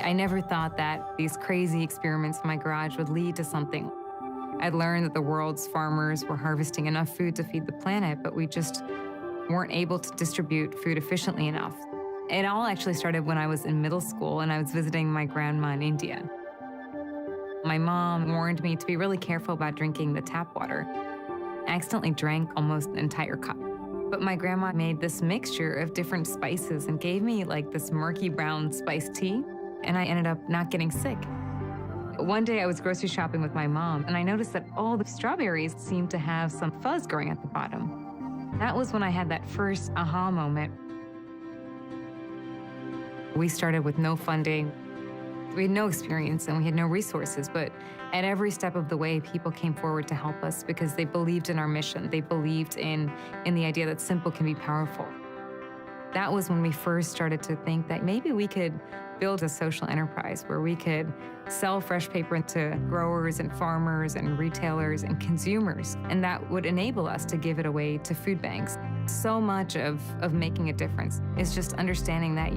I never thought that these crazy experiments in my garage would lead to something. I'd learned that the world's farmers were harvesting enough food to feed the planet, but we just weren't able to distribute food efficiently enough. It all actually started when I was in middle school and I was visiting my grandma in India. My mom warned me to be really careful about drinking the tap water. I accidentally drank almost an entire cup. But my grandma made this mixture of different spices and gave me like this murky brown spiced tea, and I ended up not getting sick. One day I was grocery shopping with my mom, and I noticed that all the strawberries seemed to have some fuzz growing at the bottom. That was when I had that first aha moment. We started with no funding. We had no experience and we had no resources, but at every step of the way, people came forward to help us because they believed in our mission. They believed in the idea that simple can be powerful. That was when we first started to think that maybe we could build a social enterprise where we could sell fresh paper to growers and farmers and retailers and consumers, and that would enable us to give it away to food banks. So much of making a difference is just understanding that,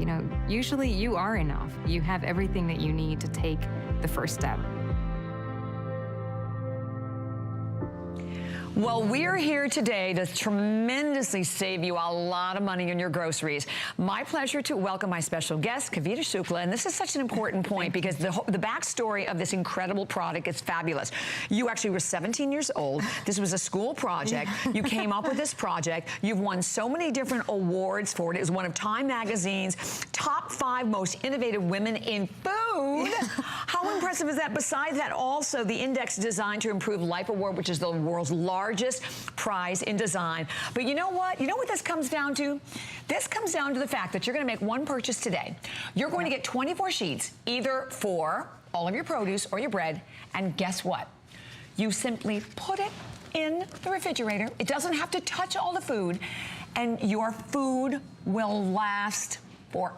usually you are enough. You have everything that you need to take the first step. Well, we're here today to tremendously save you a lot of money on your groceries. My pleasure to welcome my special guest, Kavita Shukla, and this is such an important point because the backstory of this incredible product is fabulous. You actually were 17 years old. This was a school project. You came up with this project. You've won so many different awards for it. It was one of Time Magazine's top 5 most innovative women in food. How impressive is that? Besides that, also the Index Design to Improve Life Award, which is the world's largest prize in design. But you know what? You know what this comes down to? This comes down to the fact that you're going to make one purchase today. You're going to get 24 sheets, either for all of your produce or your bread. And guess what? You simply put it in the refrigerator. It doesn't have to touch all the food. And your food will last for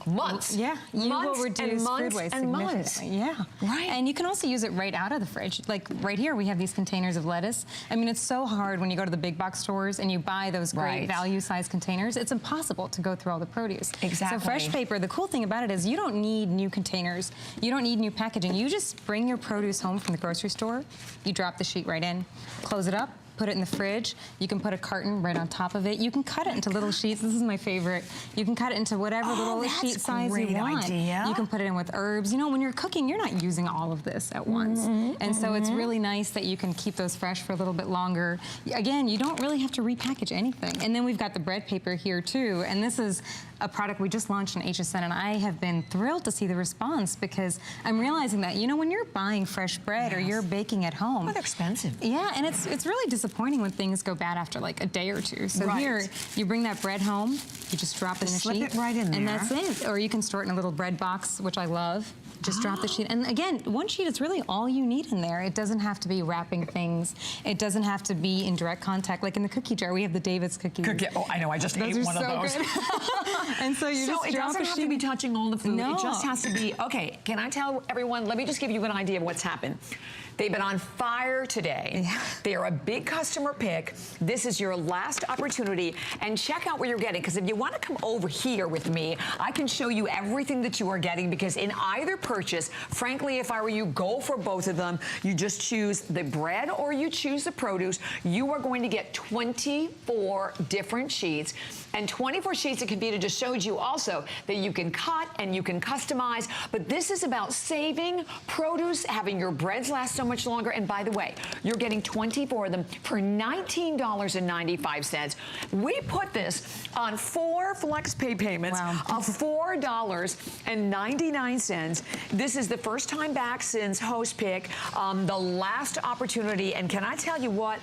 months. Yeah, you months will reduce food waste significantly. Yeah, right. And you can also use it right out of the fridge. Like right here, we have these containers of lettuce. I mean, it's so hard when you go to the big box stores and you buy those great value-sized containers. It's impossible to go through all the produce. Exactly. So FreshPaper, the cool thing about it is you don't need new containers. You don't need new packaging. You just bring your produce home from the grocery store. You drop the sheet right in, close it up, put it in the fridge. You can put a carton right on top of it. You can cut it into little sheets. This is my favorite. You can cut it into whatever little sheet size you want. Idea. You can put it in with herbs. When you're cooking, you're not using all of this at once. And so it's really nice that you can keep those fresh for a little bit longer. Again, you don't really have to repackage anything. And then we've got the bread paper here too. And this is a product we just launched in HSN, and I have been thrilled to see the response because I'm realizing that, when you're buying fresh bread or you're baking at home. Oh, they're expensive. Yeah, and it's really disappointing when things go bad after like a day or two. So here, you bring that bread home, you just drop it in the sheet. Slip it right in there. And that's it. Or you can store it in a little bread box, which I love. Just drop the sheet. And again, one sheet is really all you need in there. It doesn't have to be wrapping things. It doesn't have to be in direct contact. Like in the cookie jar, we have the David's cookies. Oh, I know, I just ate one of those. And so you just it drop doesn't a have sheet. to be touching all the food. No. It just has to be, okay, can I tell everyone, let me just give you an idea of what's happened. They've been on fire today. Yeah. They are a big customer pick. This is your last opportunity. And check out what you're getting, because if you want to come over here with me, I can show you everything that you are getting, because in either purchase, frankly, if I were you, go for both of them. You just choose the bread or you choose the produce. You are going to get 24 different sheets. And 24 sheets that Kavita just showed you also that you can cut and you can customize. But this is about saving produce, having your breads last so much longer. And by the way, you're getting 24 of them for $19.95. We put this on 4 flex pay payments of $4.99. This is the first time back since Host Pick, the last opportunity. And can I tell you what?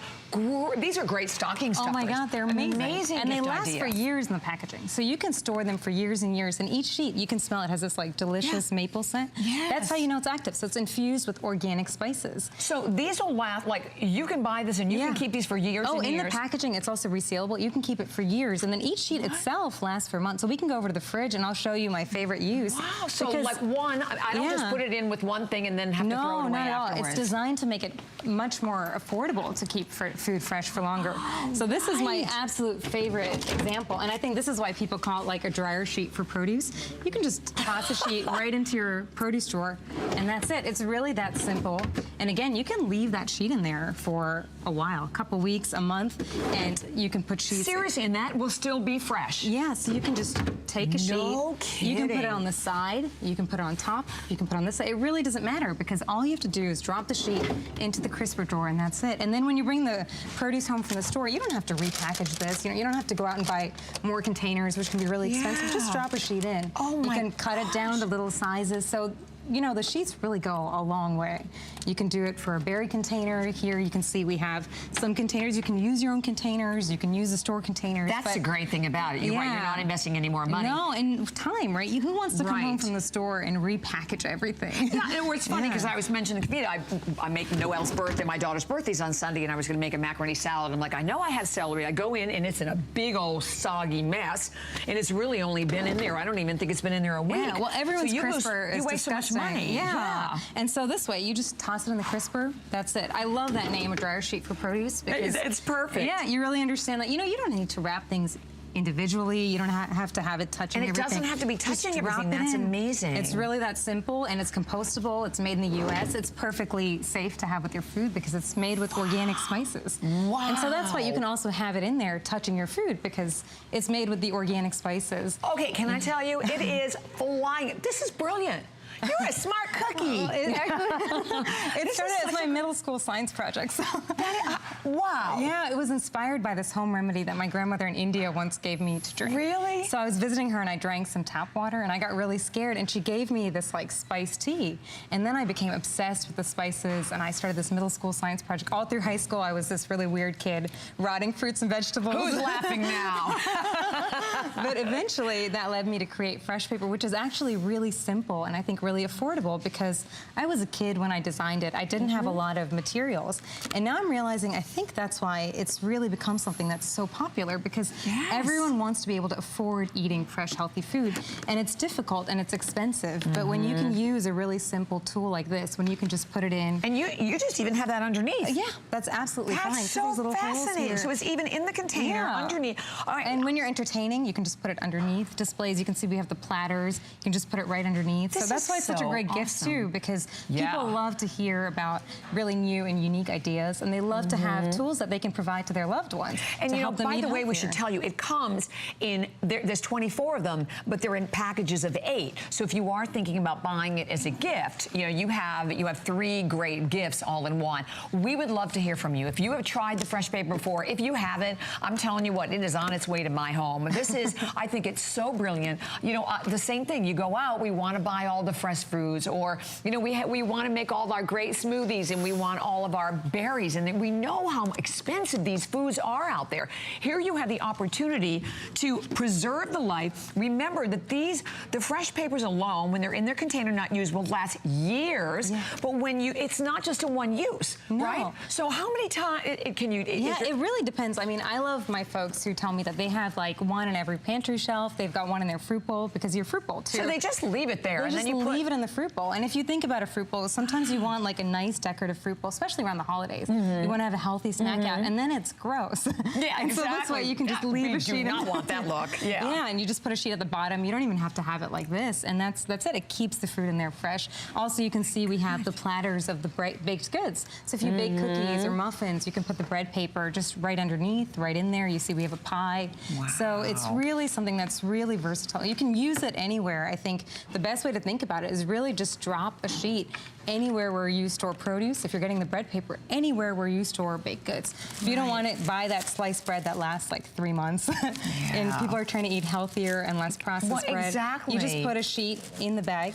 These are great stocking stuffers. Oh my God, they're amazing. And they last idea. for years in the packaging. So you can store them for years and years. And each sheet, you can smell it has this like delicious maple scent. That's how you know it's active. So it's infused with organic spices. spices. So these will last, like, you can buy this and you can keep these for years and years. In the packaging, it's also resealable. You can keep it for years, and then each sheet itself lasts for months. So we can go over to the fridge and I'll show you my favorite use. Wow, so like one, I don't just put it in with one thing and then have to throw it away not at all. afterwards. It's designed to make it much more affordable to keep food fresh for longer. So this is my absolute favorite example, and I think this is why people call it like a dryer sheet for produce. You can just toss a sheet right into your produce drawer, and that's it. It's really that simple. And again, you can leave that sheet in there for a while, a couple weeks, a month, and you can put sheets. Seriously, and that will still be fresh. Yeah, so you can just take a sheet. No kidding. You can put it on the side, you can put it on top, you can put it on this side. It really doesn't matter because all you have to do is drop the sheet into the crisper drawer and that's it. And then when you bring the produce home from the store, you don't have to repackage this. You know, you don't have to go out and buy more containers, which can be really expensive. Just drop a sheet in. Oh my You can cut it down to little sizes. So, you know, the sheets really go a long way. You can do it for a berry container. Here you can see we have some containers. You can use your own containers. You can use the store containers. That's the great thing about it. You're right, you're not investing any more money. No, and time, right? Who wants to come home from the store and repackage everything? Yeah, and it's funny because I was mentioning to Kavita, I make Noelle's birthday, my daughter's birthday's on Sunday, and I was going to make a macaroni salad. I'm like, I know I have celery. I go in and it's in a big old soggy mess, and it's really only been in there. I don't even think it's been in there a week. Yeah, well, everyone's crisper is you waste disgusting. so much money. Yeah. And so this way, you just toss it in the crisper. That's it. I love that name, a dryer sheet for produce. Because, it's perfect. Yeah, you really understand that. You know, you don't need to wrap things individually. You don't have to have it touching everything. And it doesn't have to be touching everything. That's amazing. It's really that simple, and it's compostable. It's made in the U.S. It's perfectly safe to have with your food because it's made with organic spices. Wow. And so that's why you can also have it in there touching your food because it's made with the organic spices. Okay, can I tell you, it is flying. This is brilliant. You're a smart cookie. It started as my middle school science project. So. Wow. Yeah, it was inspired by this home remedy that my grandmother in India once gave me to drink. Really? So I was visiting her and I drank some tap water and I got really scared and she gave me this like spiced tea. And then I became obsessed with the spices and I started this middle school science project. All through high school, I was this really weird kid rotting fruits and vegetables. Who's laughing now? But eventually that led me to create FreshPaper, which is actually really simple and I think really affordable because I was a kid when I designed it. I didn't have a lot of materials. And now I'm realizing I think that's why it's really become something that's so popular because everyone wants to be able to afford eating fresh, healthy food. And it's difficult and it's expensive. But when you can use a really simple tool like this, when you can just put it in. And you just even have that underneath. Yeah, that's absolutely fine. That's so fascinating. So it's even in the container underneath. All right. And when you're entertaining, you can just put it underneath displays. You can see we have the platters. You can just put it right underneath. So that's why it's such a great gift too, because people love to hear about really new and unique ideas, and they love to have tools that they can provide to their loved ones. And you know, by the way, we should tell you, it comes in, there's 24 of them, but they're in packages of 8. So if you are thinking about buying it as a gift, you know, you have 3 great gifts all in one. We would love to hear from you. If you have tried the FreshPaper before, if you haven't, I'm telling you what, it is on its way to my home. This is, I think it's so brilliant. You know, the same thing, you go out, we want to buy all the fresh foods, or, you know, we want to make all of our great smoothies and we want all of our berries, and we know how expensive these foods are out there. Here you have the opportunity to preserve the life. Remember that the FreshPapers alone, when they're in their container not used, will last years, but when it's not just a one use, right? So how many times can you... it really depends. I mean, I love my folks who tell me that they have like one in every pantry shelf. They've got one in their fruit bowl because your fruit bowl too. So they just leave it there, and then you leave it in the fruit bowl. And if you think about a fruit bowl, sometimes you want like a nice decorative fruit bowl, especially around the holidays. You want to have a healthy snack out, and then it's gross. Yeah, and so that's why you can just leave a sheet. You do not want that look. Yeah, and you just put a sheet at the bottom. You don't even have to have it like this, and that's it. It keeps the fruit in there fresh. Also, you can see we have the platters of the baked goods. So if you bake cookies or muffins, you can put the bread paper just right underneath, right in there. You see we have a pie. Wow. So it's really something that's really versatile. You can use it anywhere. I think the best way to think about it is really just drop a sheet anywhere where you store produce. If you're getting the bread paper, anywhere where you store baked goods. If you don't want to buy that sliced bread that lasts like 3 months, and people are trying to eat healthier and less processed bread, you just put a sheet in the bag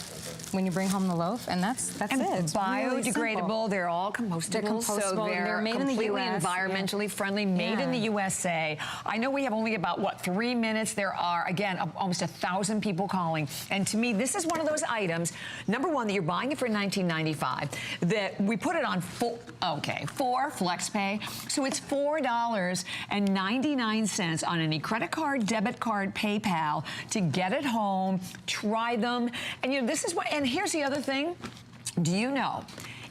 when you bring home the loaf, and that's it. It's biodegradable. Really they're all compostable. They're compostable. So they're made in the completely US. environmentally friendly, made in the USA. I know we have only about, what, 3 minutes, there are, again, almost 1,000 people calling. And to me, this is one of those items, number one, that you're buying it for $19.95, that we put it on for FlexPay. So it's $4.99 on any credit card, debit card, PayPal to get it home, try them. And you know, this is what, and here's the other thing. Do you know,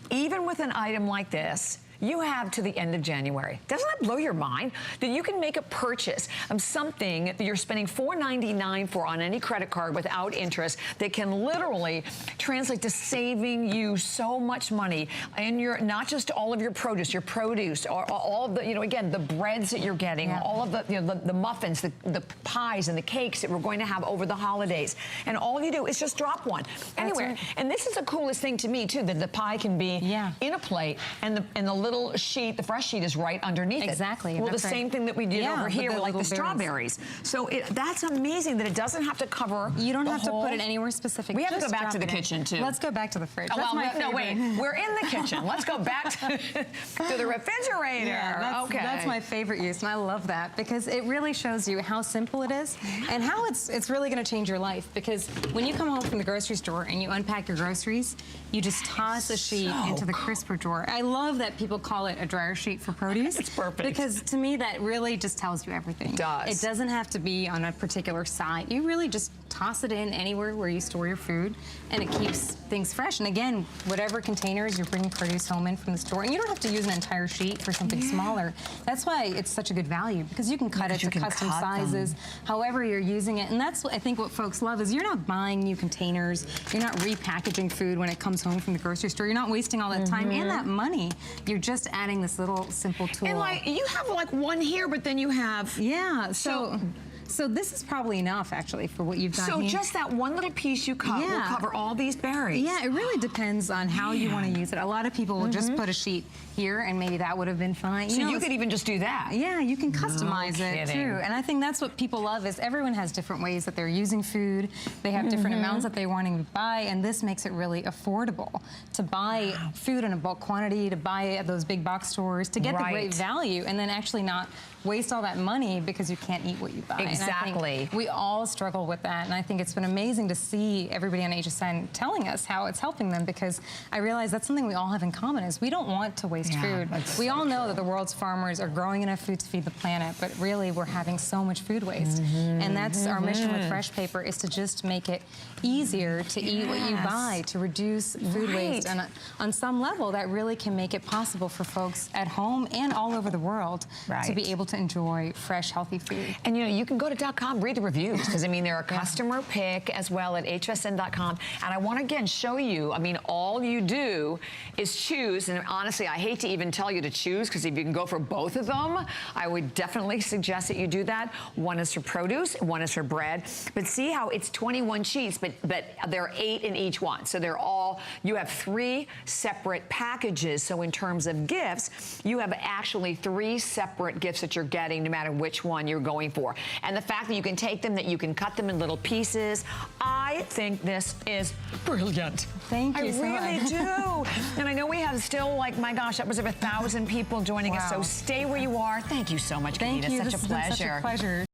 even with an item like this, you have to the end of January. Doesn't that blow your mind? That you can make a purchase of something that you're spending $4.99 for on any credit card without interest that can literally translate to saving you so much money. And you're not just all of your produce, or all of the, you know, again, the breads that you're getting, all of the, you know, the muffins, the pies and the cakes that we're going to have over the holidays. And all you do is just drop one anywhere. Right. And this is the coolest thing to me too, that the pie can be in a plate and the little sheet, the fresh sheet is right underneath it. Exactly. Well, the same thing that we did over here with like the strawberries. So that's amazing that it doesn't have to cover. You don't have to put it anywhere specific. We have to go back to the kitchen too. Let's go back to the fridge. Oh, well, no, wait. We're in the kitchen. Let's go back to the refrigerator. Yeah, that's my favorite use, and I love that because it really shows you how simple it is and how it's really going to change your life. Because when you come home from the grocery store and you unpack your groceries, you just toss a sheet into the crisper drawer. I love that people call it a dryer sheet for produce. It's perfect. Because to me, that really just tells you everything. It does. It doesn't have to be on a particular side. You really just toss it in anywhere where you store your food, and it keeps things fresh. And again, whatever containers you're bringing produce home in from the store, and you don't have to use an entire sheet for something smaller. That's why it's such a good value, because you can cut it to custom sizes, however you're using it. And that's what I think what folks love is you're not buying new containers, you're not repackaging food when it comes home from the grocery store, you're not wasting all that time and that money. You're just adding this little simple tool. And like, you have like one here, but then you have... Yeah, so this is probably enough, actually, for what you've got here. So just that one little piece you cut will cover all these berries. Yeah, it really depends on how you want to use it. A lot of people will just put a sheet here, and maybe that would have been fine. So you could even just do that. Yeah, you can customize it, too. And I think that's what people love is everyone has different ways that they're using food. They have different amounts that they're wanting to buy, and this makes it really affordable to buy food in a bulk quantity, to buy at those big box stores, to get the great value, and then actually not waste all that money because you can't eat what you buy. Exactly. And I think we all struggle with that, and I think it's been amazing to see everybody on HSN telling us how it's helping them, because I realize that's something we all have in common is we don't want to waste food. We all know that the world's farmers are growing enough food to feed the planet, but really we're having so much food waste. And that's our mission with FreshPaper, is to just make it easier to eat what you buy, to reduce food waste. And on some level, that really can make it possible for folks at home and all over the world to be able to enjoy fresh, healthy food. And you know, you can go to .com, read the reviews, because I mean, they're a customer pick as well at hsn.com. And I want to again show you, I mean, all you do is choose, and honestly, I hate to even tell you to choose, because if you can go for both of them, I would definitely suggest that you do that. One is for produce, one is for bread. But see how it's 21 sheets, but there are 8 in each one. So they're all, you have 3 separate packages. So in terms of gifts, you have actually 3 separate gifts that you're getting, no matter which one you're going for. And the fact that you can take them, that you can cut them in little pieces, I think this is brilliant. Thank you so much. I really do. And I know we have still, like, my gosh, that was over 1,000 people joining us. So stay where you are. Thank you so much, Kavita. Thank you. Such a pleasure. Such a pleasure.